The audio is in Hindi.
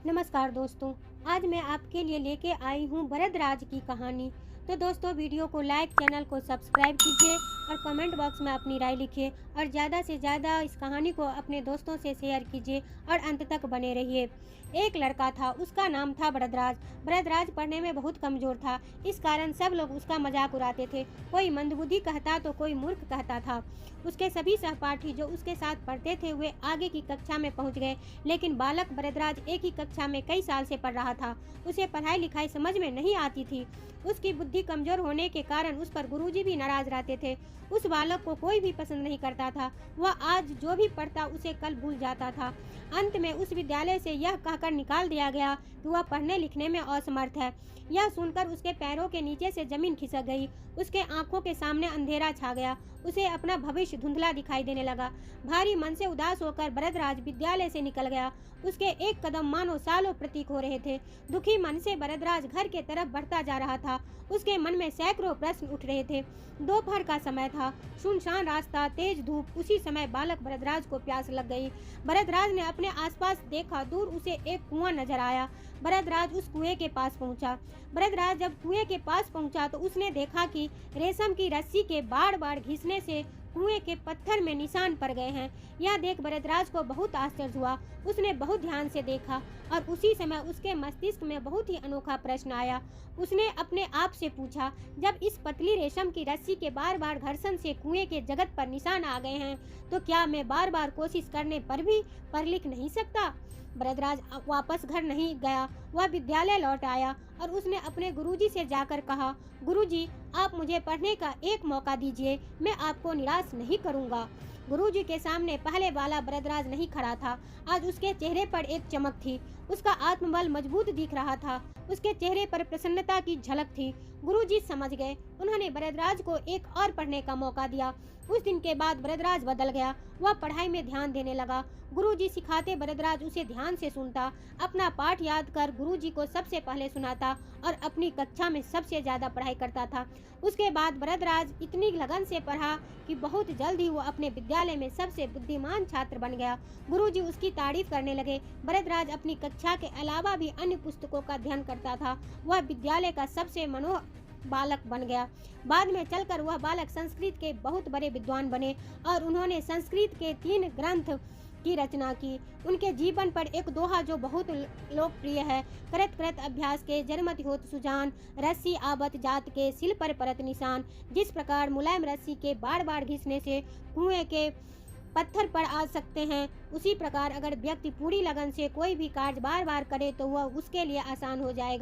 नमस्कार दोस्तों। आज मैं आपके लिए लेके आई हूँ बरदराज की कहानी। तो दोस्तों, वीडियो को लाइक, चैनल को सब्सक्राइब कीजिए और कमेंट बॉक्स में अपनी राय लिखिए और ज़्यादा से ज़्यादा इस कहानी को अपने दोस्तों से शेयर कीजिए और अंत तक बने रहिए। एक लड़का था, उसका नाम था बरदराज। बरदराज पढ़ने में बहुत कमज़ोर था, इस कारण सब लोग उसका मजाक उड़ाते थे। कोई मंदबुद्धि कहता तो कोई मूर्ख कहता था। उसके सभी सहपाठी जो उसके साथ पढ़ते थे वे आगे की कक्षा में पहुंच गए, लेकिन बालक बरदराज एक ही कक्षा में कई साल से पढ़ रहा था। उसे पढ़ाई लिखाई समझ में नहीं आती थी। उसकी बुद्धि कमजोर होने के कारण उस पर गुरुजी भी नाराज रहते थे। उस बालक को कोई भी पसंद नहीं करता था। वह आज जो भी पढ़ता उसे कल भूल जाता था। अंत में उस विद्यालय से यह कहकर निकाल दिया गया कि वह पढ़ने लिखने में असमर्थ है। यह सुनकर उसके पैरों के नीचे से जमीन खिसक गई। उसके आंखों के सामने अंधेरा छा गया। उसे अपना भविष्य धुंधला दिखाई देने लगा। भारी मन से उदास होकर बरदराज विद्यालय से निकल गया। उसके एक कदम मानो सालों प्रतीक हो रहे थे। दुखी मन से बरदराज घर के तरफ बढ़ता जा रहा था। उसके मन में सैकड़ों प्रश्न उठ रहे थे। दोपहर का समय था, सुनसान रास्ता, तेज धूप। उसी समय बालक बरदराज को प्यास लग गई। बरदराज ने अपने आसपास देखा। दूर उसे एक कुआं नजर आया। बरदराज उस कुएं के पास पहुंचा। बरदराज जब कुएं के पास पहुंचा तो उसने देखा कि रेशम की रस्सी के बार बार घिसने से कुएं के पत्थर में निशान पड़ गए हैं। यह देख बरदराज को बहुत आश्चर्य हुआ। उसने बहुत ध्यान से देखा और उसी समय उसके मस्तिष्क में बहुत ही अनोखा प्रश्न आया। उसने अपने आप से पूछा, जब इस पतली रेशम की रस्सी के बार बार घर्षण से कुएं के जगत पर निशान आ गए हैं, तो क्या मैं बार बार कोशिश करने पर भी पढ़ लिख नहीं सकता? बरदराज वापस घर नहीं गया। वह विद्यालय लौट आया और उसने अपने गुरुजी से जाकर कहा, गुरुजी, आप मुझे पढ़ने का एक मौका दीजिए, मैं आपको निराश नहीं करूंगा। गुरुजी के सामने पहले वाला बरदराज नहीं खड़ा था। आज उसके चेहरे पर एक चमक थी। उसका आत्मबल मजबूत दिख रहा था। उसके चेहरे पर प्रसन्नता की झलक थी। गुरुजी समझ गए। उन्होंने बरदराज को एक और पढ़ने का मौका दिया। उस दिन के बाद बरदराज बदल गया। वह पढ़ाई में ध्यान देने लगा। गुरुजी सिखाते बरदराज उसे ध्यान से सुनता, अपना पाठ याद कर गुरुजी को सबसे पहले सुनाता और अपनी कक्षा में सबसे ज्यादा पढ़ाई करता था। उसके बाद बरदराज इतनी लगन से पढ़ा कि बहुत जल्द ही वो अपने विद्यालय में सबसे बुद्धिमान छात्र बन गया। गुरुजी उसकी तारीफ करने लगे। बरदराज अपनी कक्षा के अलावा भी अन्य पुस्तकों का अध्ययन करता था। वह विद्यालय का सबसे मनोह बालक बन गया। बाद में चलकर वह बालक संस्कृत के बहुत बड़े विद्वान बने और उन्होंने संस्कृत के 3 ग्रंथ की रचना की। उनके जीवन पर एक दोहा जो बहुत लोकप्रिय है, करत करत अभ्यास के जरमत होत सुजान, रस्सी आवत जात के सिल पर परत निशान। जिस प्रकार मुलायम रस्सी के बार बार घिसने से कुएं के पत्थर पर आ सकते हैं, उसी प्रकार अगर व्यक्ति पूरी लगन से कोई भी कार्य बार बार करे तो वह उसके लिए आसान हो जाएगा।